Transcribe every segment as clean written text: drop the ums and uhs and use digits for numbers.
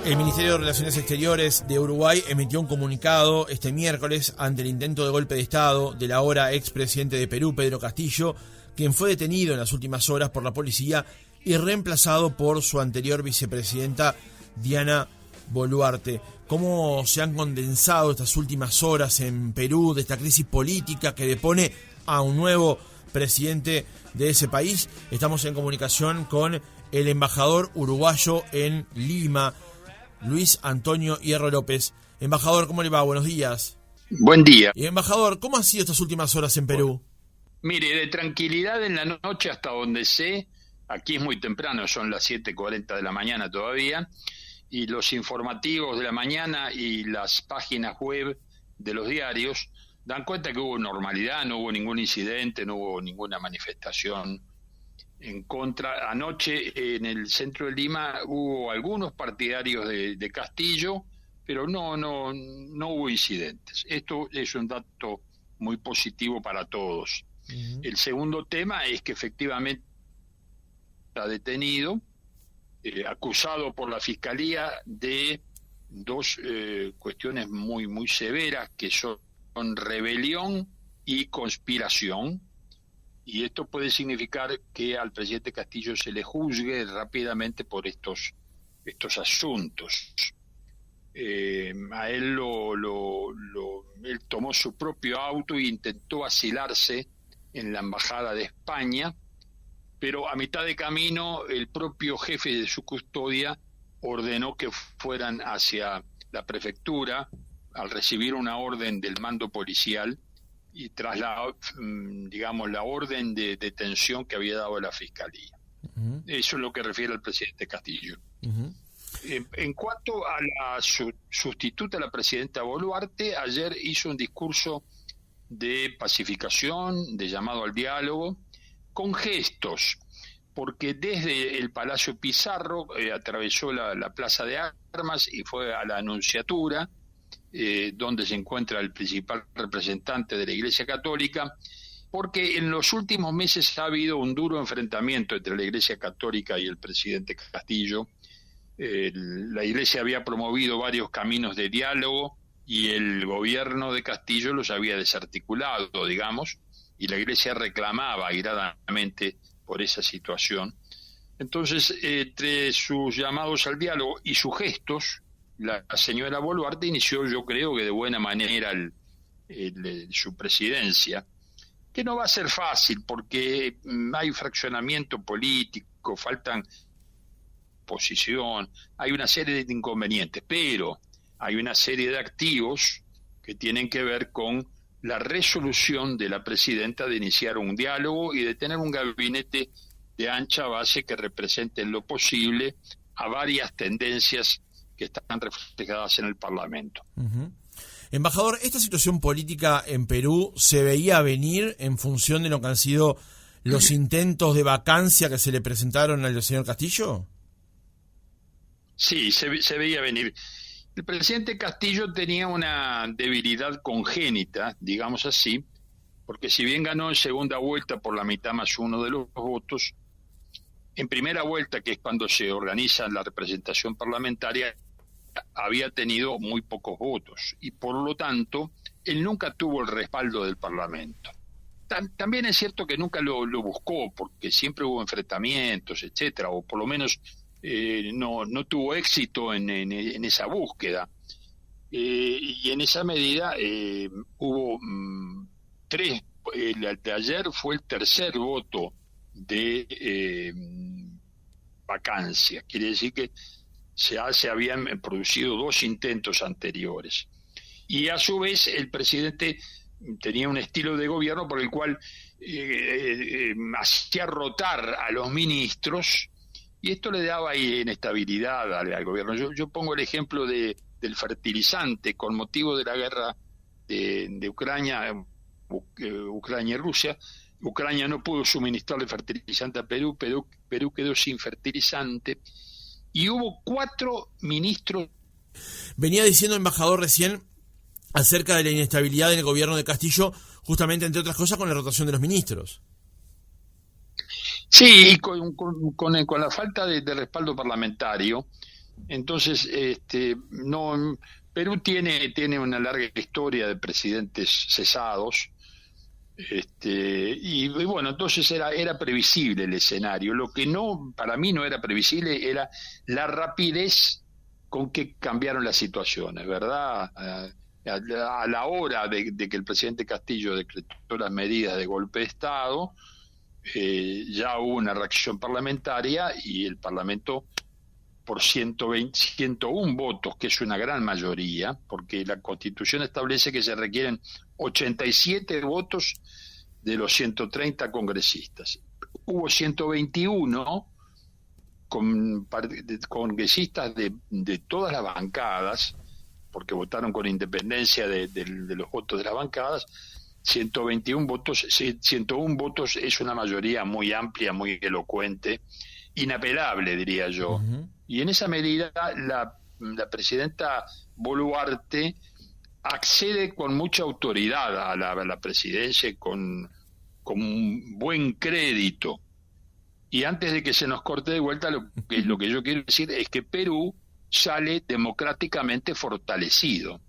El Ministerio de Relaciones Exteriores de Uruguay emitió un comunicado este miércoles ante el intento de golpe de Estado del ahora expresidente de Perú, Pedro Castillo, quien fue detenido en las últimas horas por la policía y reemplazado por su anterior vicepresidenta, Diana Boluarte. ¿Cómo se han condensado estas últimas horas en Perú de esta crisis política que depone a un nuevo presidente de ese país? Estamos en comunicación con el embajador uruguayo en Lima, Luis Antonio Hierro López. Embajador, ¿cómo le va? Buenos días. Buen día. Y embajador, ¿cómo han sido estas últimas horas en Perú? Mire, de tranquilidad en la noche hasta donde sé, aquí es muy temprano, son las 7:40 de la mañana todavía, y los informativos de la mañana y las páginas web de los diarios dan cuenta que hubo normalidad, no hubo ningún incidente, no hubo ninguna manifestación en contra. Anoche en el centro de Lima hubo algunos partidarios de Castillo, pero no hubo incidentes. Esto es un dato muy positivo para todos. Uh-huh. El segundo tema es que efectivamente está detenido, acusado por la Fiscalía de dos cuestiones muy severas, que son rebelión y conspiración. Y esto puede significar que al presidente Castillo se le juzgue rápidamente por estos asuntos. A él él tomó su propio auto e intentó asilarse en la embajada de España, pero a mitad de camino el propio jefe de su custodia ordenó que fueran hacia la prefectura al recibir una orden del mando policial y tras la orden de detención que había dado la Fiscalía. Uh-huh. Eso es lo que refiere al presidente Castillo. Uh-huh. En cuanto a la sustituta, la presidenta Boluarte, ayer hizo un discurso de pacificación, de llamado al diálogo, con gestos, porque desde el Palacio Pizarro atravesó la Plaza de Armas y fue a la Anunciatura, donde se encuentra el principal representante de la Iglesia Católica, porque en los últimos meses ha habido un duro enfrentamiento entre la Iglesia Católica y el presidente Castillo. La Iglesia había promovido varios caminos de diálogo y el gobierno de Castillo los había desarticulado, y la Iglesia reclamaba airadamente por esa situación. Entonces, entre sus llamados al diálogo y sus gestos, la señora Boluarte inició, yo creo que de buena manera, su presidencia, que no va a ser fácil porque hay fraccionamiento político, faltan posición, hay una serie de inconvenientes, pero hay una serie de activos que tienen que ver con la resolución de la presidenta de iniciar un diálogo y de tener un gabinete de ancha base que represente en lo posible a varias tendencias que están reflejadas en el Parlamento. Uh-huh. Embajador, ¿esta situación política en Perú se veía venir en función de lo que han sido los intentos de vacancia que se le presentaron al señor Castillo? Sí, se veía venir. El presidente Castillo tenía una debilidad congénita, digamos así, porque si bien ganó en segunda vuelta por la mitad más uno de los votos, en primera vuelta, que es cuando se organiza la representación parlamentaria, había tenido muy pocos votos y por lo tanto él nunca tuvo el respaldo del Parlamento. También es cierto que nunca lo buscó, porque siempre hubo enfrentamientos, etcétera, o por lo menos no tuvo éxito en esa búsqueda. Y en esa medida hubo tres. El de ayer fue el tercer voto de vacancia. Quiere decir que se habían producido dos intentos anteriores. Y a su vez el presidente tenía un estilo de gobierno por el cual hacía rotar a los ministros, y esto le daba inestabilidad al gobierno. Yo pongo el ejemplo del fertilizante. Con motivo de la guerra de Ucrania y Rusia, Ucrania no pudo suministrarle fertilizante a Perú, Perú quedó sin fertilizante, y hubo 4 ministros. Venía diciendo, embajador, recién acerca de la inestabilidad en el gobierno de Castillo, justamente, entre otras cosas, con la rotación de los ministros. Sí, y con la falta de respaldo parlamentario, Entonces, no, Perú tiene una larga historia de presidentes cesados, y bueno, entonces era previsible el escenario. Lo que no, para mí no era previsible era la rapidez con que cambiaron las situaciones, ¿verdad? A la hora de que el presidente Castillo decretó las medidas de golpe de Estado, ya hubo una reacción parlamentaria y el Parlamento, por 101 votos, que es una gran mayoría, porque la Constitución establece que se requieren 87 votos de los 130 congresistas. Hubo 121 congresistas de todas las bancadas, porque votaron con independencia de los votos de las bancadas. 121 votos, 101 votos es una mayoría muy amplia, muy elocuente, inapelable, diría yo. Uh-huh. Y en esa medida la presidenta Boluarte accede con mucha autoridad a la presidencia, con un buen crédito. Y antes de que se nos corte de vuelta, lo que yo quiero decir es que Perú sale democráticamente fortalecido,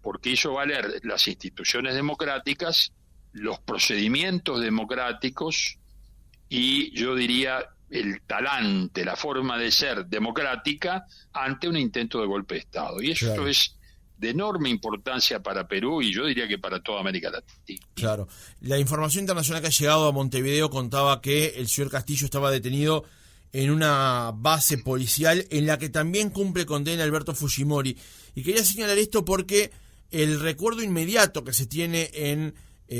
porque hizo valer las instituciones democráticas, los procedimientos democráticos y, yo diría, el talante, la forma de ser democrática ante un intento de golpe de Estado. Y eso es de enorme importancia para Perú y yo diría que para toda América Latina. Claro. La información internacional que ha llegado a Montevideo contaba que el señor Castillo estaba detenido en una base policial en la que también cumple condena Alberto Fujimori. Y quería señalar esto porque el recuerdo inmediato que se tiene en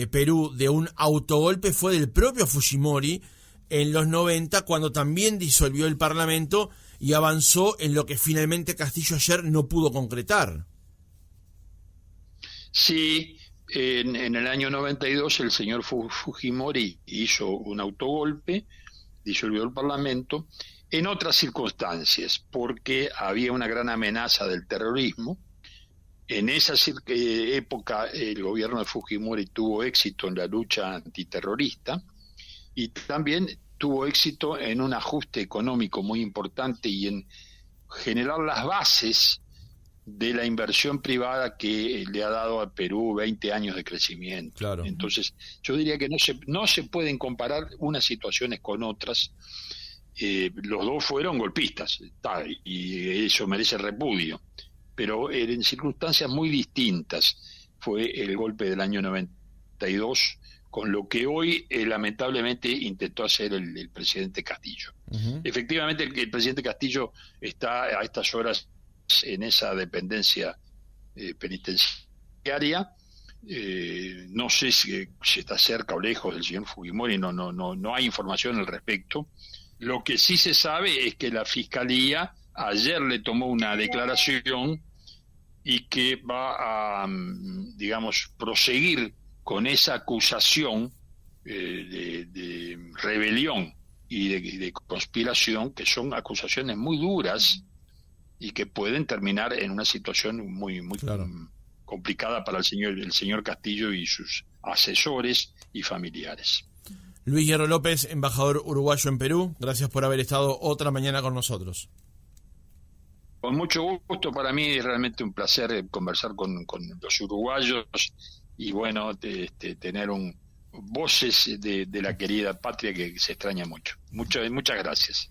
Perú de un autogolpe fue del propio Fujimori en los 90, cuando también disolvió el Parlamento y avanzó en lo que finalmente Castillo ayer no pudo concretar. Sí, en el año 92 el señor Fujimori hizo un autogolpe, disolvió el Parlamento, en otras circunstancias, porque había una gran amenaza del terrorismo. En esa época el gobierno de Fujimori tuvo éxito en la lucha antiterrorista y también tuvo éxito en un ajuste económico muy importante y en generar las bases de la inversión privada que le ha dado a Perú 20 años de crecimiento. Claro. Entonces, yo diría que no se pueden comparar unas situaciones con otras. Los dos fueron golpistas, y eso merece repudio, pero en circunstancias muy distintas fue el golpe del año 92, con lo que hoy lamentablemente intentó hacer el presidente Castillo. Uh-huh. Efectivamente, el presidente Castillo está a estas horas en esa dependencia penitenciaria. No sé si está cerca o lejos del señor Fujimori, no hay información al respecto. Lo que sí se sabe es que la Fiscalía ayer le tomó una declaración y que va a, digamos, proseguir con esa acusación de rebelión y de conspiración, que son acusaciones muy duras y que pueden terminar en una situación muy claro, complicada para el señor Castillo y sus asesores y familiares. Luis Hierro López, embajador uruguayo en Perú, gracias por haber estado otra mañana con nosotros. Con mucho gusto, para mí es realmente un placer conversar con los uruguayos y bueno, tener voces de la querida patria que se extraña mucho. Muchas gracias.